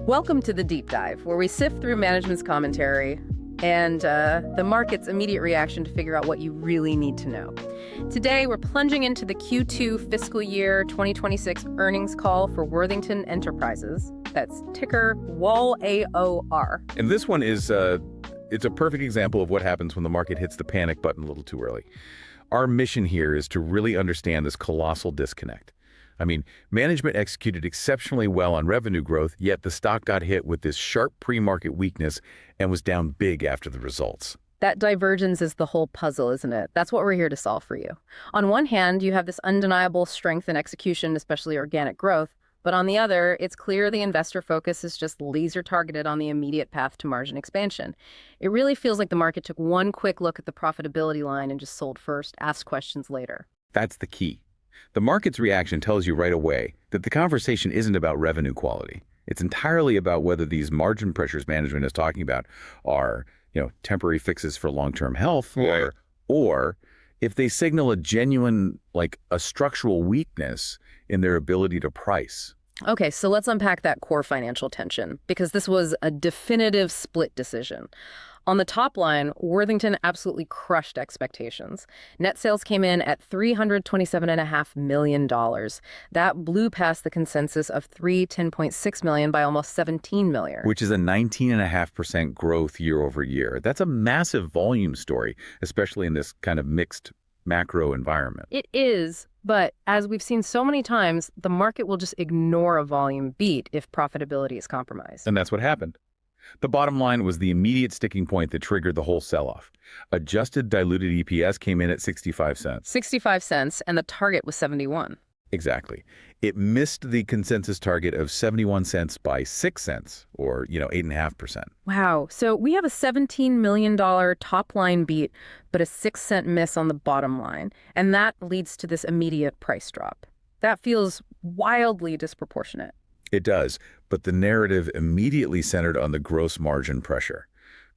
Welcome to the Deep Dive, where we sift through management's commentary and the market's immediate reaction to figure out what you really need to know. Today, we're plunging into the Q2 fiscal year 2026 earnings call for Worthington Enterprises. That's ticker WALAOR. And this one is it's a perfect example of what happens when the market hits the panic button a little too early. Our mission here is to really understand this colossal disconnect. I mean, management executed exceptionally well on revenue growth, yet the stock got hit with this sharp pre-market weakness and was down big after the results. That divergence is the whole puzzle, isn't it? That's what we're here to solve for you. On one hand, you have this undeniable strength in execution, especially organic growth. But on the other, it's clear the investor focus is just laser targeted on the immediate path to margin expansion. It really feels like the market took one quick look at the profitability line and just sold first, asked questions later. That's the key. The market's reaction tells you right away that the conversation isn't about revenue quality. It's entirely about whether these margin pressures management is talking about are, temporary fixes for long-term health, or if they signal a genuine, a structural weakness in their ability to price. Okay, so let's unpack that core financial tension, because this was a definitive split decision. On the top line, Worthington absolutely crushed expectations. Net sales came in at $327.5 million. That blew past the consensus of $310.6 million by almost $17 million. Which is a 19.5% growth year over year. That's a massive volume story, especially in this kind of mixed macro environment. It is, but as we've seen so many times, the market will just ignore a volume beat if profitability is compromised. And that's what happened. The bottom line was the immediate sticking point that triggered the whole sell-off. Adjusted diluted EPS came in at 65 cents. 65 cents, and the target was 71. Exactly. It missed the consensus target of 71 cents by 6 cents, or, 8.5%. Wow. So we have a $17 million top line beat, but a 6-cent miss on the bottom line. And that leads to this immediate price drop. That feels wildly disproportionate. It does, but the narrative immediately centered on the gross margin pressure.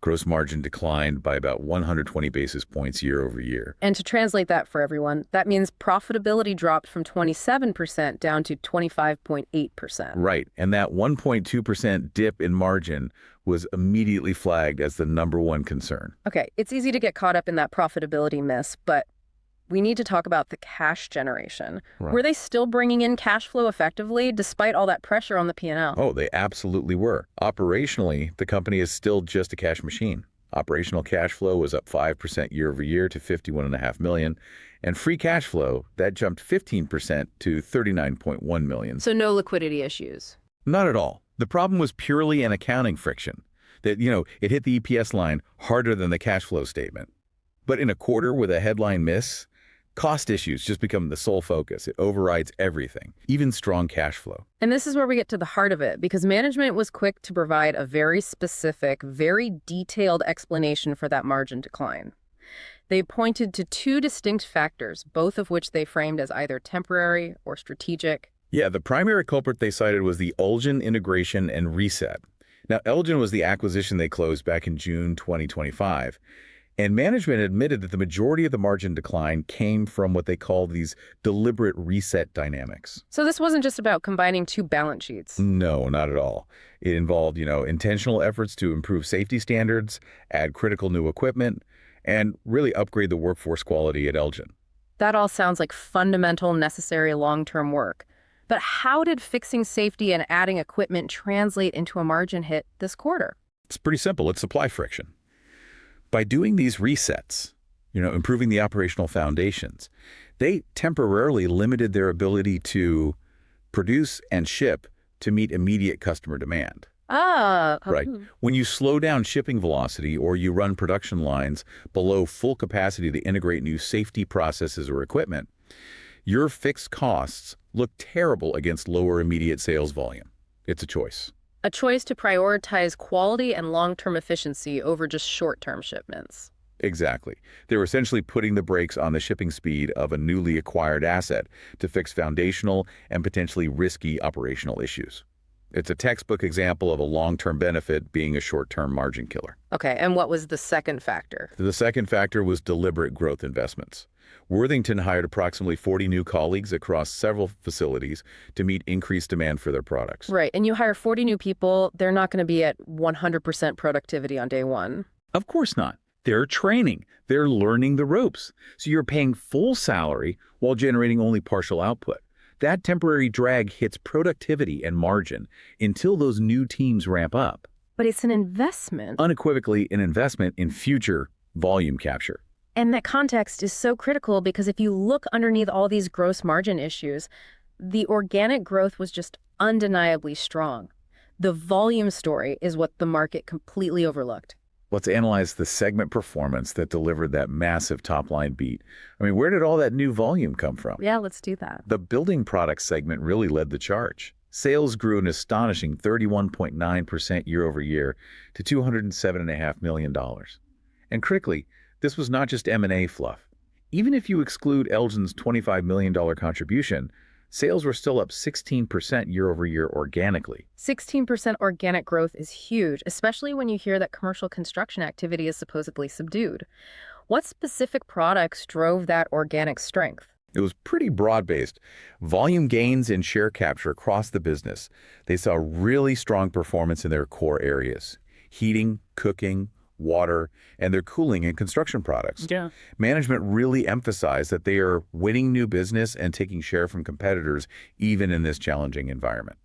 Gross margin declined by about 120 basis points year over year. And to translate that for everyone, that means profitability dropped from 27% down to 25.8%. Right, and that 1.2% dip in margin was immediately flagged as the #1 concern. Okay, it's easy to get caught up in that profitability miss, but we need to talk about the cash generation. Right. Were they still bringing in cash flow effectively despite all that pressure on the P&L? Oh, they absolutely were. Operationally, the company is still just a cash machine. Operational cash flow was up 5% year over year to $51.5 million, and free cash flow, that jumped 15% to $39.1 million. So no liquidity issues? Not at all. The problem was purely an accounting friction. That, it hit the EPS line harder than the cash flow statement. But in a quarter with a headline miss, cost issues just become the sole focus. It overrides everything, even strong cash flow. And this is where we get to the heart of it, because management was quick to provide a very specific, very detailed explanation for that margin decline. They pointed to two distinct factors, both of which they framed as either temporary or strategic. Yeah, the primary culprit they cited was the Elgin integration and reset. Now, Elgin was the acquisition they closed back in June 2025. And management admitted that the majority of the margin decline came from what they call these deliberate reset dynamics. So this wasn't just about combining two balance sheets. No, not at all. It involved, intentional efforts to improve safety standards, add critical new equipment, and really upgrade the workforce quality at Elgin. That all sounds like fundamental, necessary long-term work. But how did fixing safety and adding equipment translate into a margin hit this quarter? It's pretty simple. It's supply friction. By doing these resets, improving the operational foundations, they temporarily limited their ability to produce and ship to meet immediate customer demand. Right. When you slow down shipping velocity or you run production lines below full capacity to integrate new safety processes or equipment, your fixed costs look terrible against lower immediate sales volume. It's a choice. A choice to prioritize quality and long-term efficiency over just short-term shipments. Exactly. They were essentially putting the brakes on the shipping speed of a newly acquired asset to fix foundational and potentially risky operational issues. It's a textbook example of a long-term benefit being a short-term margin killer. Okay, and what was the second factor? The second factor was deliberate growth investments. Worthington hired approximately 40 new colleagues across several facilities to meet increased demand for their products. Right, and you hire 40 new people, they're not going to be at 100% productivity on day one. Of course not. They're training. They're learning the ropes. So you're paying full salary while generating only partial output. That temporary drag hits productivity and margin until those new teams ramp up. But it's an investment. Unequivocally, an investment in future volume capture. And that context is so critical because if you look underneath all these gross margin issues, the organic growth was just undeniably strong. The volume story is what the market completely overlooked. Let's analyze the segment performance that delivered that massive top-line beat. I mean, where did all that new volume come from? Yeah, let's do that. The building products segment really led the charge. Sales grew an astonishing 31.9% year over year to $207.5 million. And critically, this was not just M&A fluff. Even if you exclude Elgin's $25 million contribution, sales were still up 16% year over year organically. 16% organic growth is huge, especially when you hear that commercial construction activity is supposedly subdued. What specific products drove that organic strength? It was pretty broad-based. Volume gains and share capture across the business. They saw really strong performance in their core areas: heating, cooking, water, and their cooling and construction products. Yeah. Management really emphasized that they are winning new business and taking share from competitors, even in this challenging environment.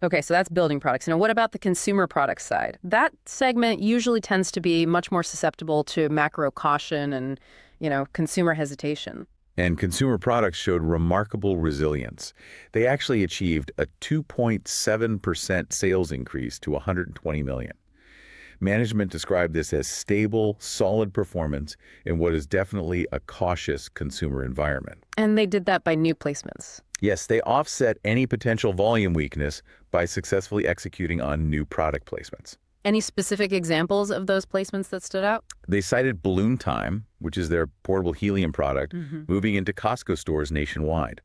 Okay, so that's building products. Now, what about the consumer products side? That segment usually tends to be much more susceptible to macro caution and, consumer hesitation. And consumer products showed remarkable resilience. They actually achieved a 2.7% sales increase to $120 million. Management described this as stable, solid performance in what is definitely a cautious consumer environment. And they did that by new placements. Yes, they offset any potential volume weakness by successfully executing on new product placements. Any specific examples of those placements that stood out? They cited Balloon Time, which is their portable helium product, moving into Costco stores nationwide.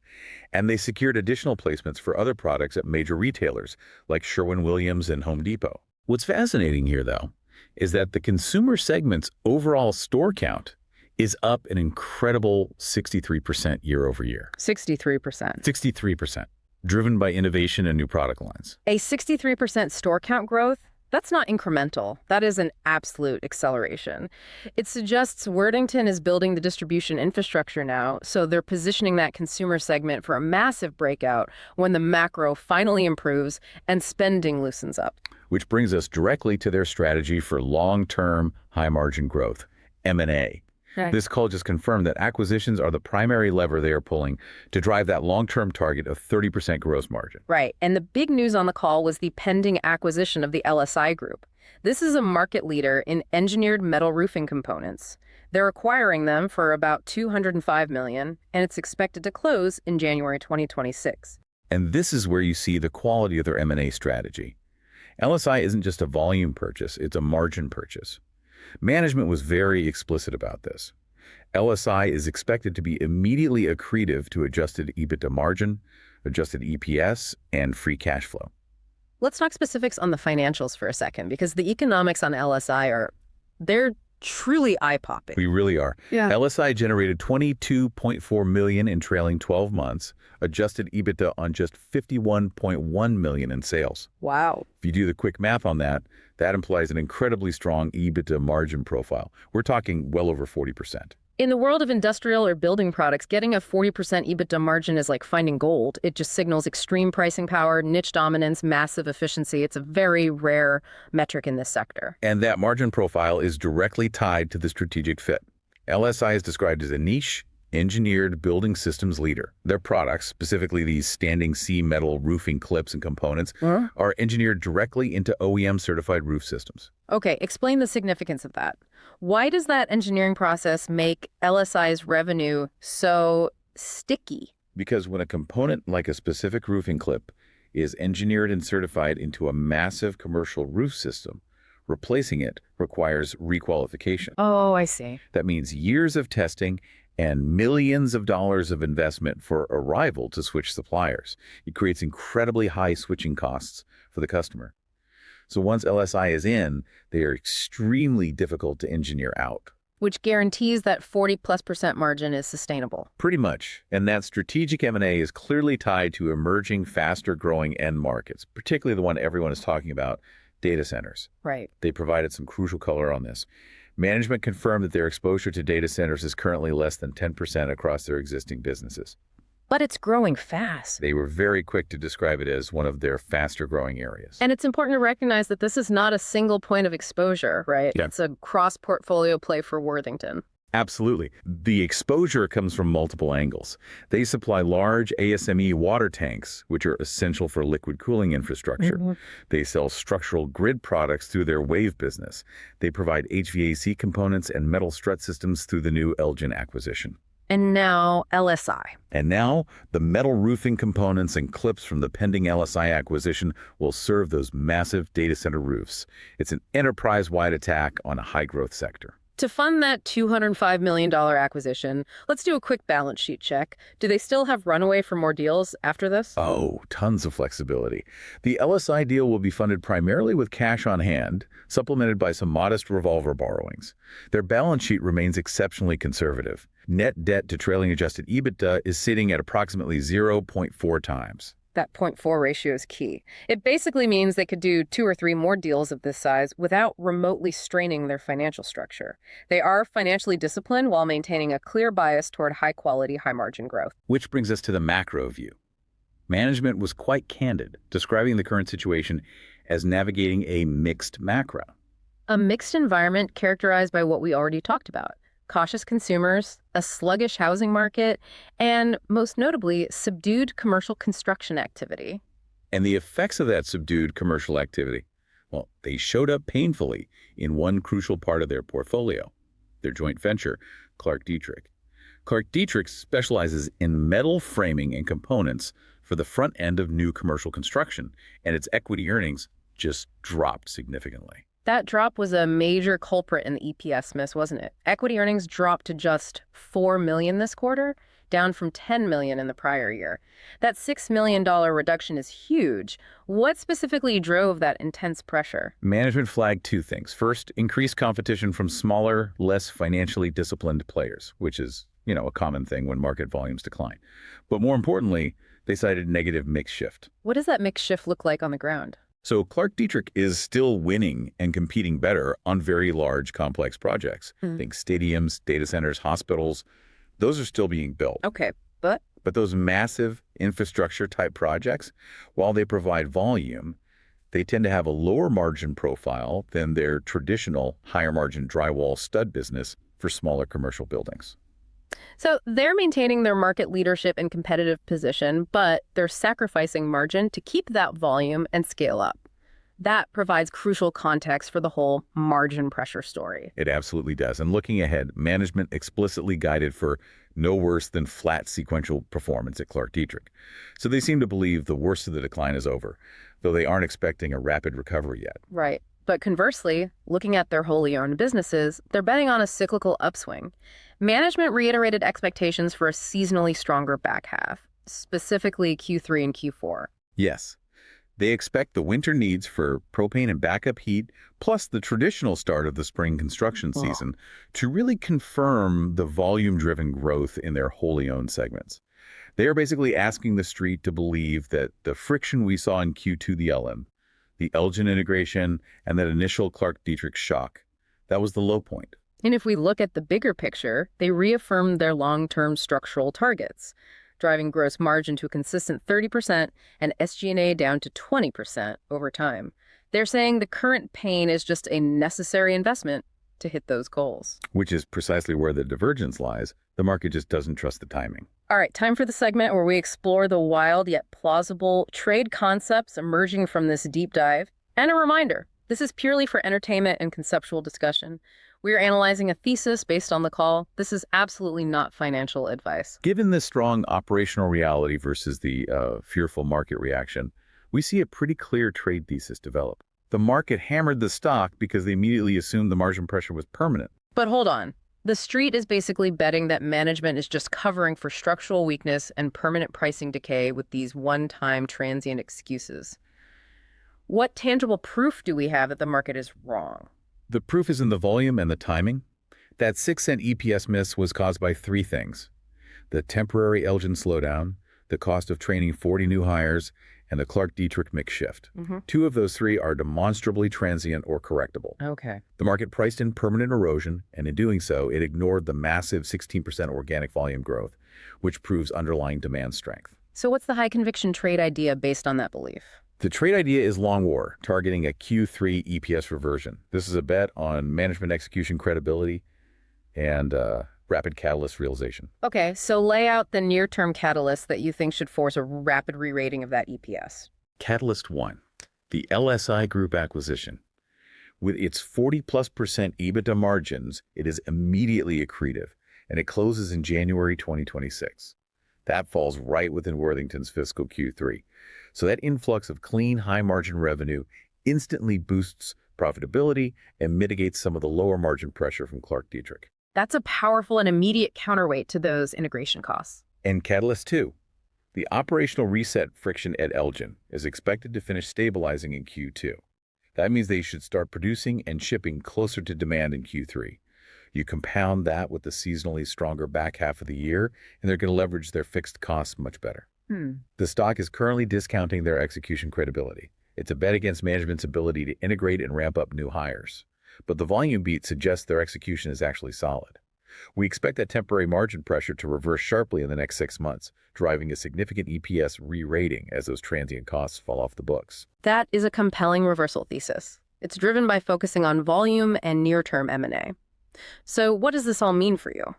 And they secured additional placements for other products at major retailers like Sherwin-Williams and Home Depot. What's fascinating here, though, is that the consumer segment's overall store count is up an incredible 63% year over year. 63%. 63%, driven by innovation and new product lines. A 63% store count growth? That's not incremental. That is an absolute acceleration. It suggests Worthington is building the distribution infrastructure now, so they're positioning that consumer segment for a massive breakout when the macro finally improves and spending loosens up. Which brings us directly to their strategy for long-term, high-margin growth, M&A. Right. This call just confirmed that acquisitions are the primary lever they are pulling to drive that long-term target of 30% gross margin. Right. And the big news on the call was the pending acquisition of the LSI Group. This is a market leader in engineered metal roofing components. They're acquiring them for about $205 million, and it's expected to close in January 2026. And this is where you see the quality of their M&A strategy. LSI isn't just a volume purchase, it's a margin purchase. Management was very explicit about this. LSI is expected to be immediately accretive to adjusted EBITDA margin, adjusted EPS, and free cash flow. Let's talk specifics on the financials for a second, because the economics on LSI they're truly eye-popping. We really are. Yeah. LSI generated $22.4 million in trailing 12 months, adjusted EBITDA on just $51.1 million in sales. Wow. If you do the quick math on that, that implies an incredibly strong EBITDA margin profile. We're talking well over 40%. In the world of industrial or building products, getting a 40% EBITDA margin is like finding gold. It just signals extreme pricing power, niche dominance, massive efficiency. It's a very rare metric in this sector. And that margin profile is directly tied to the strategic fit. LSI is described as a niche, engineered building systems leader. Their products, specifically these standing seam metal roofing clips and components, are engineered directly into OEM-certified roof systems. Okay, explain the significance of that. Why does that engineering process make LSI's revenue so sticky? Because when a component like a specific roofing clip is engineered and certified into a massive commercial roof system, replacing it requires requalification. Oh, I see. That means years of testing and millions of dollars of investment for a rival to switch suppliers. It creates incredibly high switching costs for the customer. So once LSI is in, they are extremely difficult to engineer out. Which guarantees that 40+% margin is sustainable. Pretty much. And that strategic M&A is clearly tied to emerging, faster-growing end markets, particularly the one everyone is talking about, data centers. Right. They provided some crucial color on this. Management confirmed that their exposure to data centers is currently less than 10% across their existing businesses. But it's growing fast. They were very quick to describe it as one of their faster-growing areas. And it's important to recognize that this is not a single point of exposure, right? Yeah. It's a cross-portfolio play for Worthington. Absolutely. The exposure comes from multiple angles. They supply large ASME water tanks, which are essential for liquid cooling infrastructure. They sell structural grid products through their Wave business. They provide HVAC components and metal strut systems through the new Elgin acquisition. And now LSI. And now, the metal roofing components and clips from the pending LSI acquisition will serve those massive data center roofs. It's an enterprise-wide attack on a high-growth sector. To fund that $205 million acquisition, let's do a quick balance sheet check. Do they still have runway for more deals after this? Oh, tons of flexibility. The LSI deal will be funded primarily with cash on hand, supplemented by some modest revolver borrowings. Their balance sheet remains exceptionally conservative. Net debt to trailing adjusted EBITDA is sitting at approximately 0.4 times. That 0.4 ratio is key. It basically means they could do 2 or 3 more deals of this size without remotely straining their financial structure. They are financially disciplined while maintaining a clear bias toward high-quality, high-margin growth. Which brings us to the macro view. Management was quite candid, describing the current situation as navigating a mixed macro. A mixed environment characterized by what we already talked about. Cautious consumers, a sluggish housing market, and most notably, subdued commercial construction activity. And the effects of that subdued commercial activity, well, they showed up painfully in one crucial part of their portfolio, their joint venture, Clark-Dietrich. Clark-Dietrich specializes in metal framing and components for the front end of new commercial construction, and its equity earnings just dropped significantly. That drop was a major culprit in the EPS miss, wasn't it? Equity earnings dropped to just $4 million this quarter, down from $10 million in the prior year. That $6 million reduction is huge. What specifically drove that intense pressure? Management flagged 2 things. First, increased competition from smaller, less financially disciplined players, which is, a common thing when market volumes decline. But more importantly, they cited negative mix shift. What does that mix shift look like on the ground? So Clark-Dietrich is still winning and competing better on very large, complex projects. Think stadiums, data centers, hospitals. Those are still being built. Okay, but those massive infrastructure-type projects, while they provide volume, they tend to have a lower margin profile than their traditional higher-margin drywall stud business for smaller commercial buildings. So they're maintaining their market leadership and competitive position, but they're sacrificing margin to keep that volume and scale up. That provides crucial context for the whole margin pressure story. It absolutely does. And looking ahead, management explicitly guided for no worse than flat sequential performance at Clark-Dietrich. So they seem to believe the worst of the decline is over, though they aren't expecting a rapid recovery yet. Right. But conversely, looking at their wholly owned businesses, they're betting on a cyclical upswing. Management reiterated expectations for a seasonally stronger back half, specifically Q3 and Q4. Yes. They expect the winter needs for propane and backup heat, plus the traditional start of the spring construction season, to really confirm the volume-driven growth in their wholly owned segments. They are basically asking the street to believe that the friction we saw in Q2 the LM, the Elgin integration, and that initial Clark-Dietrich shock, that was the low point. And if we look at the bigger picture, they reaffirmed their long-term structural targets, driving gross margin to a consistent 30% and SG&A down to 20% over time. They're saying the current pain is just a necessary investment to hit those goals. Which is precisely where the divergence lies. The market just doesn't trust the timing. All right, time for the segment where we explore the wild yet plausible trade concepts emerging from this deep dive. And a reminder, this is purely for entertainment and conceptual discussion. We are analyzing a thesis based on the call. This is absolutely not financial advice. Given the strong operational reality versus the fearful market reaction, we see a pretty clear trade thesis develop. The market hammered the stock because they immediately assumed the margin pressure was permanent. But hold on. The street is basically betting that management is just covering for structural weakness and permanent pricing decay with these one-time transient excuses. What tangible proof do we have that the market is wrong? The proof is in the volume and the timing. That 6-cent EPS miss was caused by three things: the temporary Elgin slowdown, the cost of training 40 new hires, and the Clark-Dietrich mix shift. Two of those three are demonstrably transient or correctable. Okay. The market priced in permanent erosion, and in doing so, it ignored the massive 16% organic volume growth, which proves underlying demand strength. So what's the high conviction trade idea based on that belief? The trade idea is long war, targeting a Q3 EPS reversion. This is a bet on management execution credibility and rapid catalyst realization. Okay, so lay out the near-term catalysts that you think should force a rapid re-rating of that EPS. Catalyst 1, the LSI Group acquisition. With its 40+% EBITDA margins, it is immediately accretive, and it closes in January 2026. That falls right within Worthington's fiscal Q3. So that influx of clean, high-margin revenue instantly boosts profitability and mitigates some of the lower margin pressure from Clark-Dietrich. That's a powerful and immediate counterweight to those integration costs. And Catalyst 2, the operational reset friction at Elgin is expected to finish stabilizing in Q2. That means they should start producing and shipping closer to demand in Q3. You compound that with the seasonally stronger back half of the year, and they're going to leverage their fixed costs much better. The stock is currently discounting their execution credibility. It's a bet against management's ability to integrate and ramp up new hires. But the volume beat suggests their execution is actually solid. We expect that temporary margin pressure to reverse sharply in the next 6 months, driving a significant EPS re-rating as those transient costs fall off the books. That is a compelling reversal thesis. It's driven by focusing on volume and near-term M&A. So what does this all mean for you?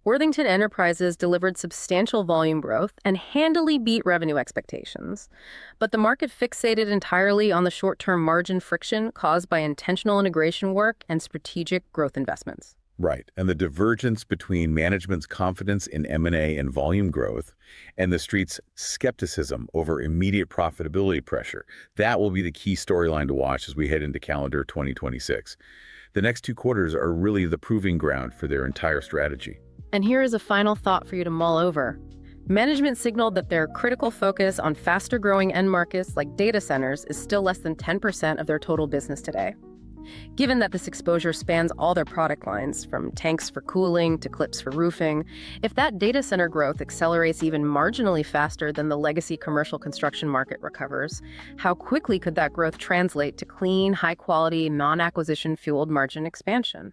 Worthington Enterprises delivered substantial volume growth and handily beat revenue expectations, but the market fixated entirely on the short-term margin friction caused by intentional integration work and strategic growth investments. Right, and the divergence between management's confidence in M&A and volume growth and the street's skepticism over immediate profitability pressure, that will be the key storyline to watch as we head into calendar 2026. The next 2 quarters are really the proving ground for their entire strategy. And here is a final thought for you to mull over. Management signaled that their critical focus on faster-growing end markets like data centers is still less than 10% of their total business today. Given that this exposure spans all their product lines, from tanks for cooling to clips for roofing, if that data center growth accelerates even marginally faster than the legacy commercial construction market recovers, how quickly could that growth translate to clean, high-quality, non-acquisition fueled margin expansion?